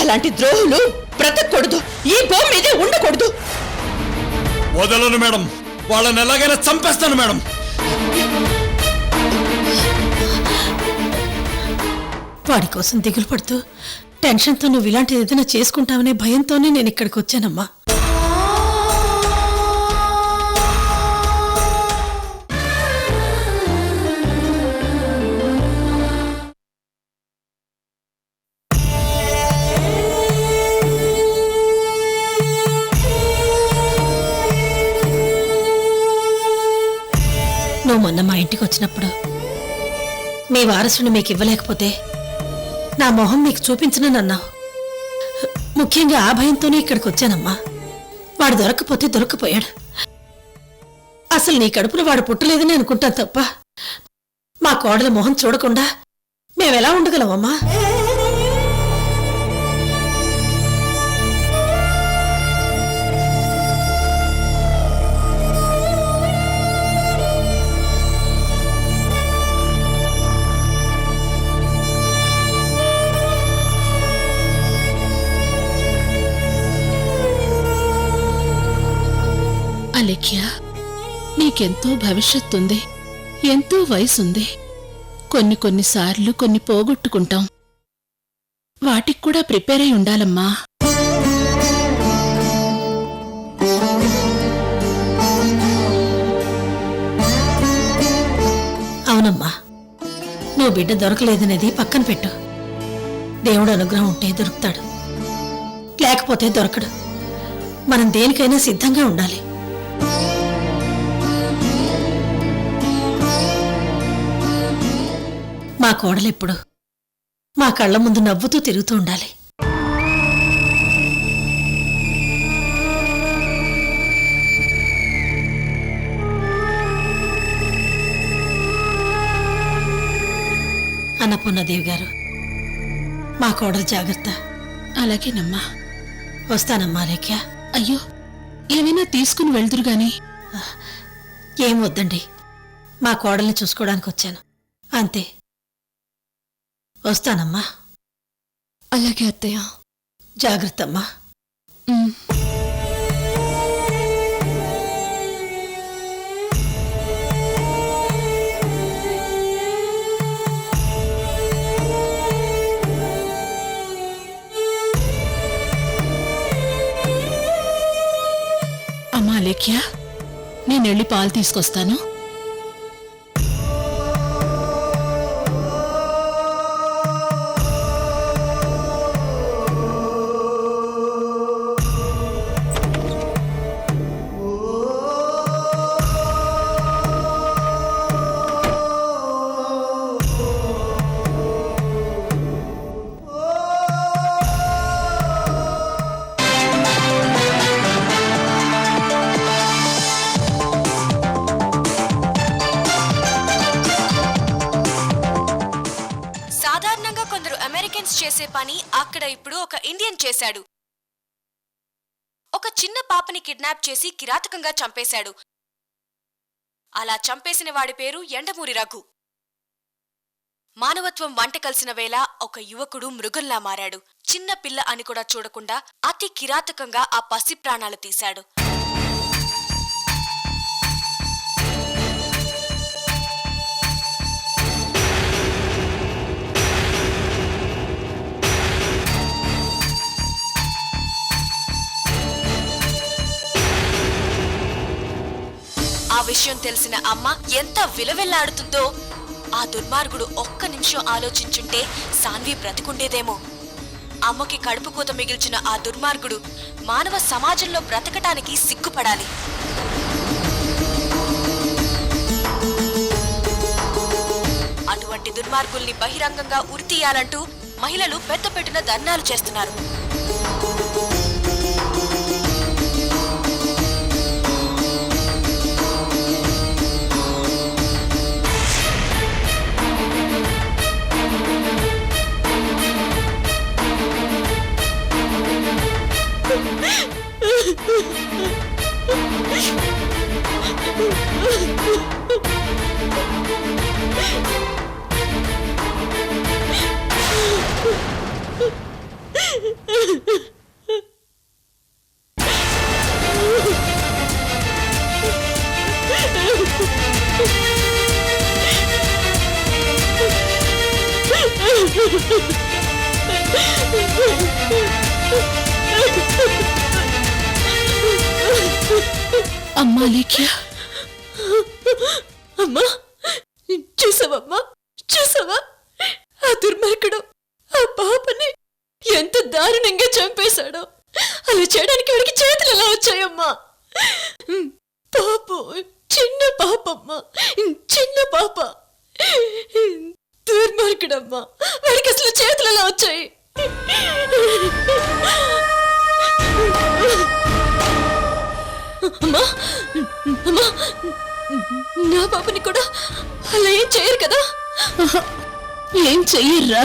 అలాంటి ద్రోహులు బ్రతకూడదు, ఈ భూమి మీదే ఉండకూడదు. వదలను మేడం, వాళ్ళని ఎలాగైనా చంపేస్తాను మేడం. వాడి కోసం దిగులు పడుతూ టెన్షన్తో నువ్వు ఇలాంటి ఏదైనా చేసుకుంటావనే భయంతోనే నేను ఇక్కడికి వచ్చానమ్మా. నువ్వు మొన్న మా ఇంటికి వచ్చినప్పుడు మీ వారసుని మీకు ఇవ్వలేకపోతే నా మొహం మీకు చూపించనన్నావు. ముఖ్యంగా ఆ భయంతోనే ఇక్కడికి వచ్చానమ్మా. వాడు దొరకపోతే దొరకపోయాడు. అసలు నీ కడుపులో వాడు పుట్టలేదని అనుకుంటాను తప్ప మా కోడల మొహం చూడకుండా మేమెలా ఉండగలమమ్మా? అలేఖ్య, నీకెంతో భవిష్యత్తుంది, ఎంతో వయసుంది. కొన్నిసార్లు కొన్ని పోగొట్టుకుంటాం. వాటికి కూడా ప్రిపేర్ అయి ఉండాలమ్మా. అవునమ్మా, నువ్వు బిడ్డ దొరకలేదనేది పక్కన పెట్టు. దేవుడు అనుగ్రహం ఉంటే దొరుకుతాడు, లేకపోతే దొరకడు. మనం దేనికైనా సిద్ధంగా ఉండాలి. మా కోడలెప్పుడు మా కళ్ళ ముందు నవ్వుతూ తిరుగుతూ ఉండాలి. అన్నపూర్ణదేవి గారు, మా కోడలు జాగ్రత్త. అలాగేనమ్మా. వస్తానమ్మా లేఖ్య. అయ్యో, ఏమైనా తీసుకుని వెళ్దురుగాని. ఏం వద్దండి, మా కోడల్ని చూసుకోవడానికి వచ్చాను అంతే. వస్తానమ్మా. అలాగే అత్తయ్య. జాగ్రత్త అమ్మా. అమ్మా లేఖ్య, నేనెళ్ళి పాలు తీసుకొస్తాను. చేసే పని అక్కడ ఇప్పుడు ఒక ఇండియన్ చేశాడు. ఒక చిన్న పాపని కిడ్నాప్ చేసి కిరాతకంగా చంపేశాడు. అలా చంపేసిన వాడి పేరు ఎండమూరి రఘు. మానవత్వం వంట కలిసిన వేళ ఒక యువకుడు మృగంలా మారాడు. చిన్న పిల్ల అని కూడా చూడకుండా అతి కిరాతకంగా ఆ పసి ప్రాణాలు తీశాడు. ఆ విషయం తెలిసిన అమ్మ ఎంత విలవెల్లాడుతుందో. ఆ దుర్మార్గుడు ఒక్క నిమిషం ఆలోచించుంటే సాన్వి బ్రతికుండేదేమో. అమ్మకి కడుపు కోత మిగిల్చిన ఆ దుర్మార్గుడు మానవ సమాజంలో బ్రతకటానికి సిగ్గుపడాలి. అటువంటి దుర్మార్గుల్ని బహిరంగంగా ఉరితీయాలంటూ మహిళలు పెద్ద పెట్టున ధర్నాలు చేస్తున్నారు. అమ్మా లేఖ్య, అమ్మా చూసావమ్మా, చూసావా ఆ దుర్మార్గుడు ఆ పాపని ఎంత దారుణంగా చంపేశాడో. అలా చేయడానికి వాడికి చేతులు ఎలా వచ్చాయమ్మా? పాపం, చిన్న పాపమ్మా, చిన్న పాప. దుర్మార్గుడమ్మా, వాడికి అసలు చేతులు ఎలా వచ్చాయి? అమ్మా అమ్మా, నా పాపని కూడా అలా ఏం చేయరు కదా? ఏం చెయ్యర్రా?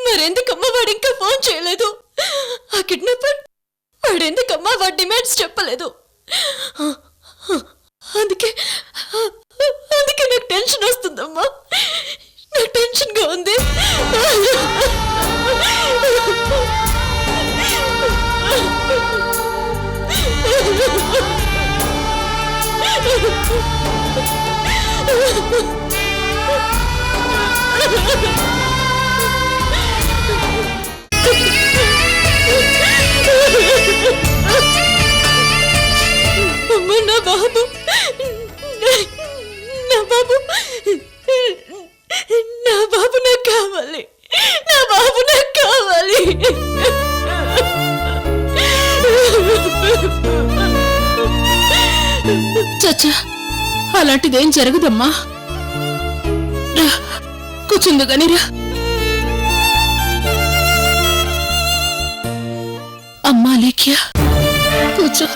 మరెందుకమ్మా వాడు ఇంకా ఫోన్ చేయలేదు? ఆ కిడ్నాపర్ వాడెందుకమ్మా వాడి డిమాండ్స్ చెప్పలేదు? అందుకే నాకు టెన్షన్ వస్తుందమ్మా, నాకు టెన్షన్గా ఉంది. అమ్మా, నా బాబు, నా బాబు, నా బాబు నాకు కావాలి, నా బాబు నాకు కావాలి. చచ్చా, అలాంటిదేం జరగదమ్మా. రా, కూర్చుందు గాని రా. అమ్మా లేఖ్య, కూర్చో.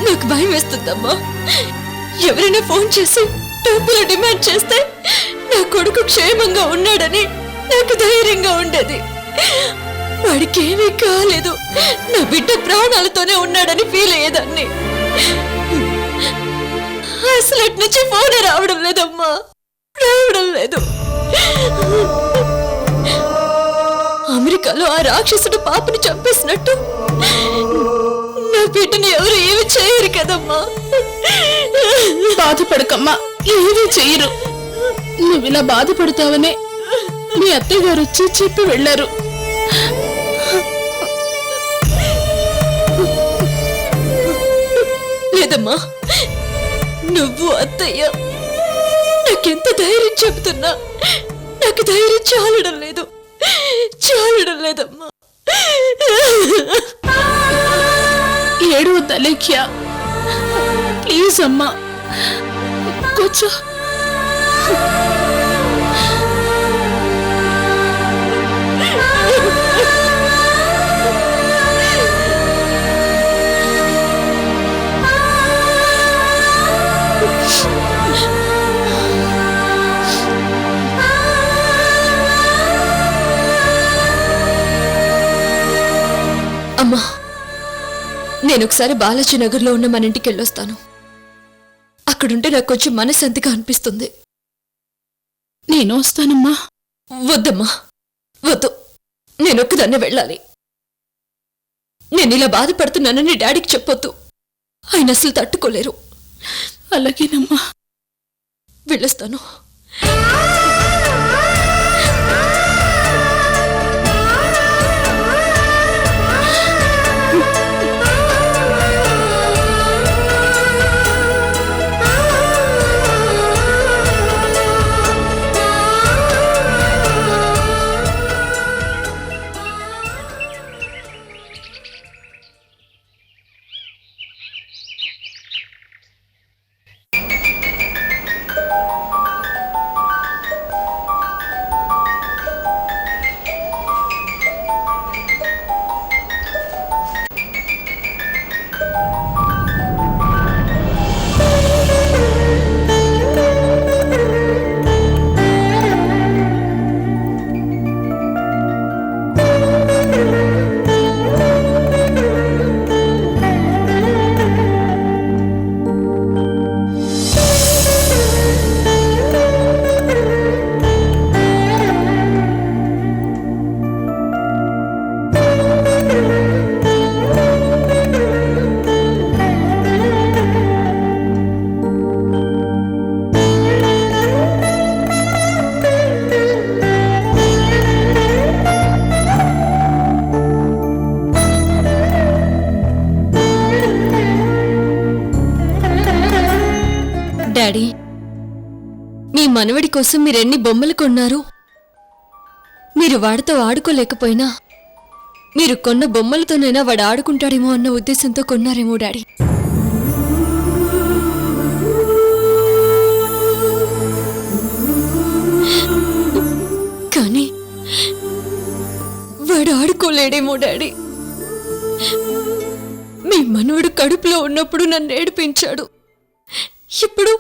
నాకు భయం వేస్తుందమ్మా. ఎవరైనా ఫోన్ చేసి డబ్బులు డిమాండ్ చేస్తే నా కొడుకు క్షేమంగా ఉన్నాడని నాకు ధైర్యంగా ఉండేది. వాడికి ఏమీ కాలేదు, నా బిడ్డ ప్రాణాలతోనే ఉన్నాడని ఫీల్ అయ్యేదాన్ని. అసలు అటు నుంచి ఫోనే రావడం లేదమ్మా, రావడం లేదు. అమెరికాలో ఆ రాక్షసుడు పాపని చంపేసినట్టు నా బిడ్డని ఎవరు ఏమి చేయరు కదమ్మా. బాధపడకమ్మా, ఏమీ చెయ్యరు. నువ్విలా బాధపడతావనే మీ అత్తయ్య గారు వచ్చి చెప్పి వెళ్ళారు. లేదమ్మా, నువ్వు అత్తయ్య నాకెంత ధైర్యం చెబుతున్నా నాకు ధైర్యం చాలడం లేదు, చాలడం లేదమ్మా. ఏడవద్దా లేఖ్య, ప్లీజ్ అమ్మా, కూర్చో. అమ్మా, నేను ఒకసారి బాలాజీ నగర్లో ఉన్న మన ఇంటికి వెళ్ళొస్తాను. అక్కడుంటే నాకు కొంచెం మనశ్శాంతిగా అనిపిస్తుంది. నేను వస్తానమ్మా. వద్దమ్మా, వద్దు, నేను ఒక్కదాన్నే వెళ్ళాలి. నేను ఇలా బాధపడుతున్నానని డాడీకి చెప్పొద్దు, ఆయన అసలు తట్టుకోలేరు. అలాగేనమ్మా, వెళ్ళొస్తాను. డాడీ, మీ మనవడి కోసం మీరెన్ని బొమ్మలు కొన్నారు? మీరు వాడితో ఆడుకోలేకపోయినా మీరు కొన్న బొమ్మలతోనైనా వాడు ఆడుకుంటాడేమో అన్న ఉద్దేశంతో కొన్నారేమో డాడీ. కానీ వాడు ఆడుకోలేడేమో డాడీ. మీ మనవడు కడుపులో ఉన్నప్పుడు నన్ను ఏడిపించాడు. ఇప్పుడు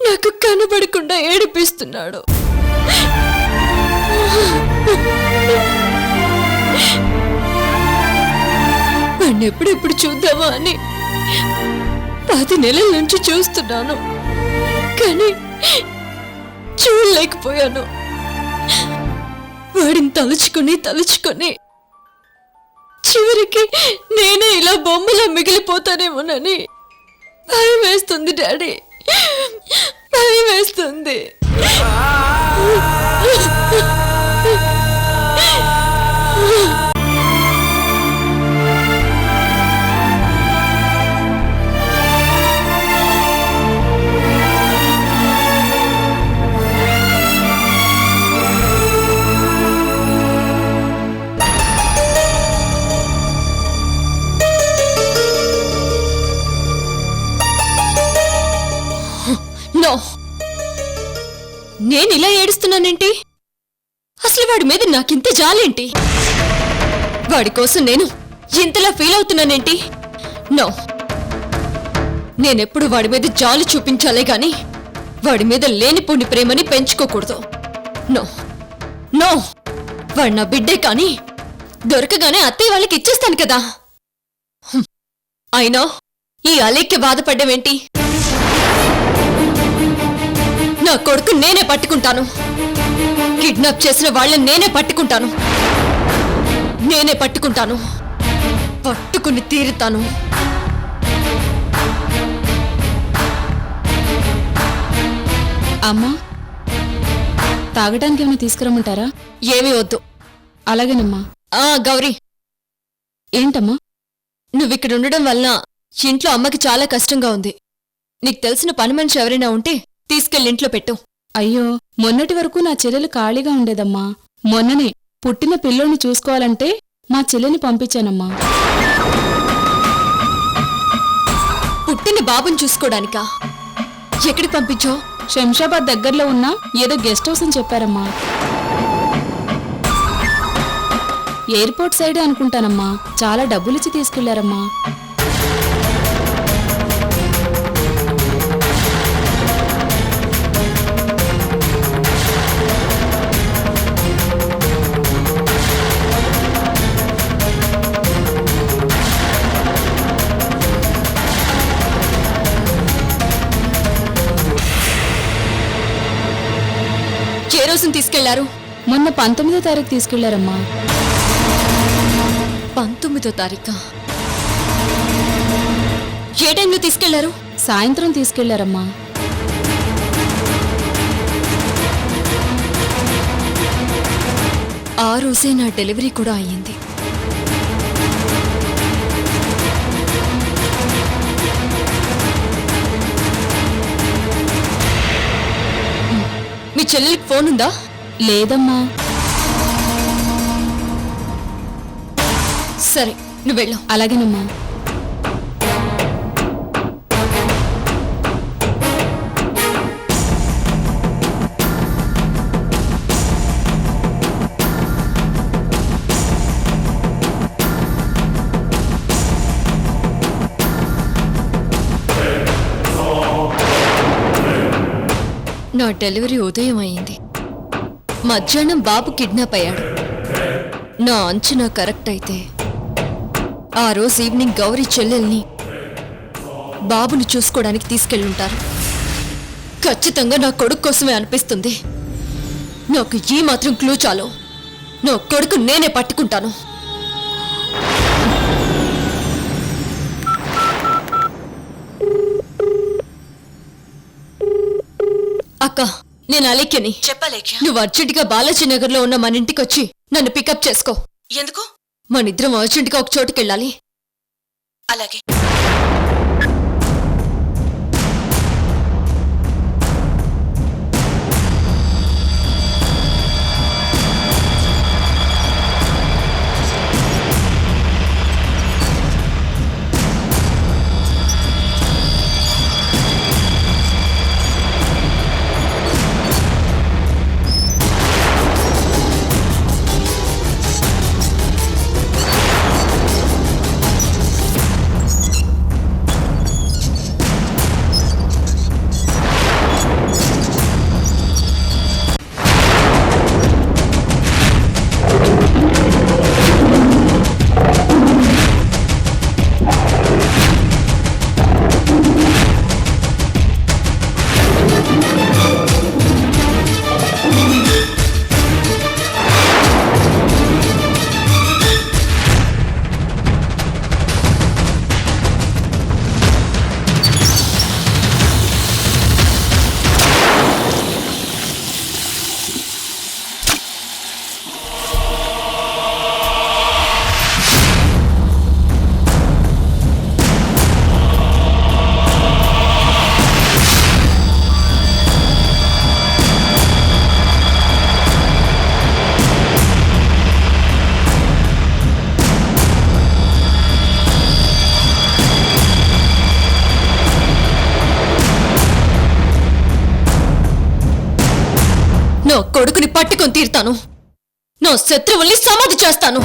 నాకు కనబడకుండా ఏడిపిస్తున్నాడు. వాడిని ఎప్పుడెప్పుడు చూద్దామా అని 10 నెలల నుంచి చూస్తున్నాను, కానీ చూడలేకపోయాను. వాడిని తలుచుకొని చివరికి నేనే ఇలా బొమ్మలా మిగిలిపోతానేమోనని భయం వేస్తుంది డాడీ, భయం వేస్తుంది. నో, నేను ఇలా ఏడుస్తున్నానేంటి? అసలు వాడి మీద నాకింత జాలేంటి? వాడి కోసం నేను ఇంతలా ఫీల్ అవుతున్నానేంటి? నో, నేనెప్పుడు వాడి మీద జాలి చూపించాలే గాని వాడి మీద లేనిపోని ప్రేమని పెంచుకోకూడదు. నో నో, వాడు నా బిడ్డే కానీ దొరకగానే అత్తయ్య వాళ్ళకి ఇచ్చేస్తాను కదా. అయినా ఈ అలీక్కి బాధపడ్డమేంటి? నా కొడుకు నేనే పట్టుకుంటాను. కిడ్నాప్ చేసిన వాళ్ళని నేనే పట్టుకుంటాను. పట్టుకుని తీరుతాను. అమ్మా, తాగడానికి ఏమైనా తీసుకురమ్మంటారా? ఏమీ వద్దు. అలాగేనమ్మా. గౌరీ, ఏంటమ్మా? నువ్విక్కడ ఉండడం వల్ల ఇంట్లో అమ్మకి చాలా కష్టంగా ఉంది. నీకు తెలిసిన పని మనిషి ఎవరైనా ఉంటే తీసుకెళ్ళి ఇంట్లో పెట్టు. అయ్యో, మొన్నటి వరకు నా చెల్లెలు ఖాళీగా ఉండేదమ్మా. మొన్ననే పుట్టిన పిల్లోని చూసుకోవాలంటే మా చెల్లెని పంపించానమ్మా. పుట్టిన బాబుని చూసుకోవడానికా? ఎక్కడికి పంపించావు? శంషాబాద్ దగ్గరలో ఉన్న ఏదో గెస్ట్ హౌస్ అని చెప్పారమ్మా. ఎయిర్పోర్ట్ సైడే అనుకుంటానమ్మా. చాలా డబ్బులిచ్చి తీసుకెళ్లారమ్మా. ఏ రోజున తీసుకెళ్లారు? మొన్న 19వ తారీఖు తీసుకెళ్లారమ్మా. 19వ తారీఖా? ఏ టైంలో తీసుకెళ్లారు? సాయంత్రం తీసుకెళ్లారమ్మా. ఆ రోజే నా డెలివరీ కూడా అయ్యింది. మీ చెల్లెలికి ఫోన్ ఉందా? లేదమ్మా. సరే, నువ్వు వెళ్ళు. అలాగేనమ్మా. నా డెలివరీ ఉదయం అయింది. మధ్యాహ్నం బాబు కిడ్నాప్ అయ్యాడు. నా అంచనా కరెక్ట్ అయితే ఆ రోజు ఈవినింగ్ గౌరీ చెల్లెల్ని బాబుని చూసుకోవడానికి తీసుకెళ్ళుంటారు. ఖచ్చితంగా నా కొడుకు కోసమే అనిపిస్తుంది. నాకు ఈ మాత్రం క్లూ చాలు. నా కొడుకు నేనే పట్టుకుంటాను. అక్క, నేను అలేఖ్యని. చెప్పలేఖ్య. నువ్వు అర్జెంటుగా బాలాజీ నగర్ లో ఉన్న మన ఇంటికి వచ్చి నన్ను పికప్ చేసుకో. ఎందుకు? మనిద్దరం అర్జెంటుగా ఒక చోటుకెళ్ళాలి. అలాగే. నా కొడుకుని పట్టుకొని తీరుతాను. నా శత్రువుల్ని సమాధి చేస్తాను.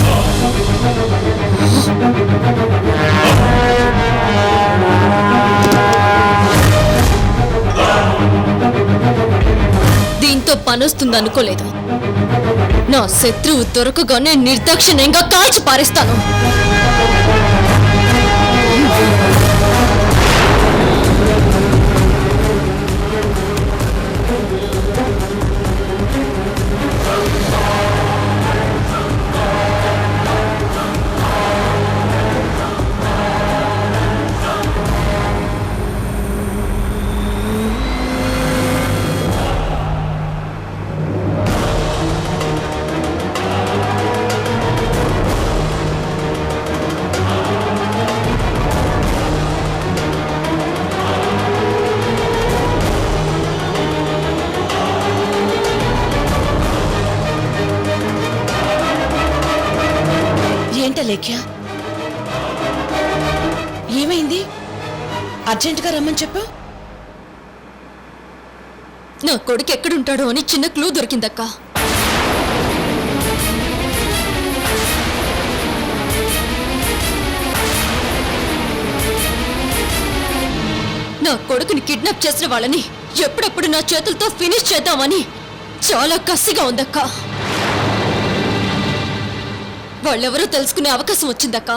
దీంతో పనొస్తుంది అనుకోలేదు. నా శత్రువు దొరకగానే నిర్దాక్షిణ్యంగా కాల్చి పారేస్తాను. ఏంట లేఖ్య, ఏమైంది? అర్జెంటుగా రమ్మని చెప్పు. నా కొడుకు ఎక్కడుంటాడో అని చిన్న క్లూ దొరికిందక్క. నా కొడుకుని కిడ్నాప్ చేసిన వాళ్ళని ఎప్పుడప్పుడు నా చేతులతో ఫినిష్ చేద్దామని చాలా కసిగా ఉందక్క. వాళ్ళెవరో తెలుసుకునే అవకాశం వచ్చిందక్క.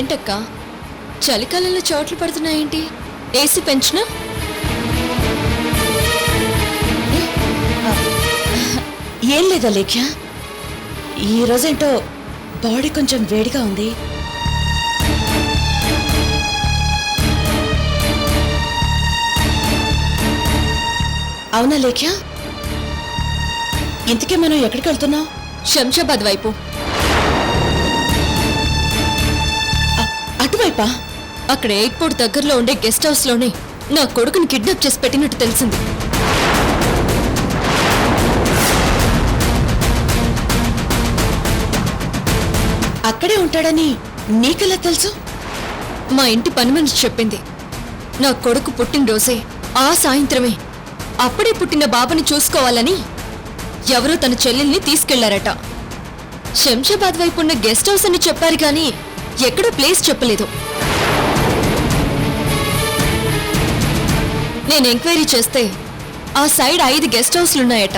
ఏంటక్క, చలికాలంలో చోట్లు పడుతున్నాయేంటి? ఏసీ పెంచినా? ఏం లేదా లేఖ్య, ఈ రోజేంటో బాడీ కొంచెం వేడిగా ఉంది. అవునా లేఖ్య? ఇంతకీ మనం ఎక్కడికి వెళ్తున్నాం? శంషాబాద్ వైపు. అటువైపా? అక్కడ ఎయిర్పోర్ట్ దగ్గరలో ఉండే గెస్ట్ హౌస్ లోనే నా కొడుకుని కిడ్నాప్ చేసి పెట్టినట్టు తెలిసింది. అక్కడే ఉంటాడని నీకెలా తెలుసు? మా ఇంటి పని మనిషి చెప్పింది. నా కొడుకు పుట్టినరోజే ఆ సాయంత్రమే అప్పుడే పుట్టిన బాబుని చూసుకోవాలని ఎవరో తన చెల్లెల్ని తీసుకెళ్లారట. శంషాబాద్ వైపు ఉన్న గెస్ట్ హౌస్ అని చెప్పారు కానీ ఎక్కడో ప్లేస్ చెప్పలేదు. నేను ఎంక్వైరీ చేస్తే ఆ సైడ్ 5 గెస్ట్ హౌస్లున్నాయట.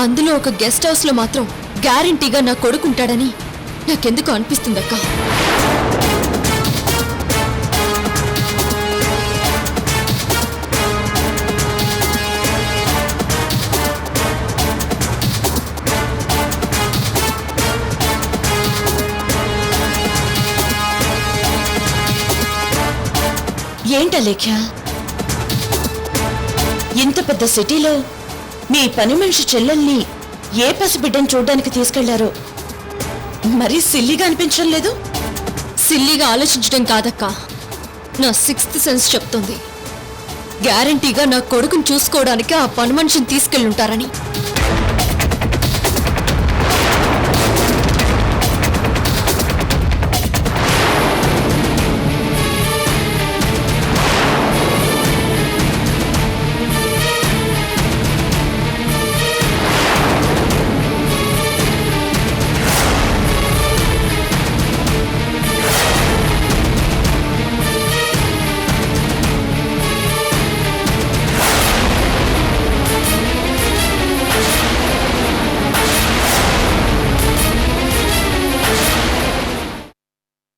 అందులో ఒక గెస్ట్ హౌస్ లో మాత్రం గ్యారంటీగా నా కొడుకుంటాడని నాకెందుకు అనిపిస్తుందక్క. ఏంట లేఖ్య, ఇంత పెద్ద సిటీలో మీ పని మనిషి చెల్లెల్ని ఏ పసిబిడ్డని చూడ్డానికి తీసుకెళ్లారో మరీ సిల్లీగా అనిపించడం లేదు? సిల్లీగా ఆలోచించడం కాదక్క, నా 6th సెన్స్ చెప్తుంది. గ్యారంటీగా నా కొడుకుని చూసుకోవడానికి ఆ పని మనిషిని తీసుకెళ్ళుంటారని.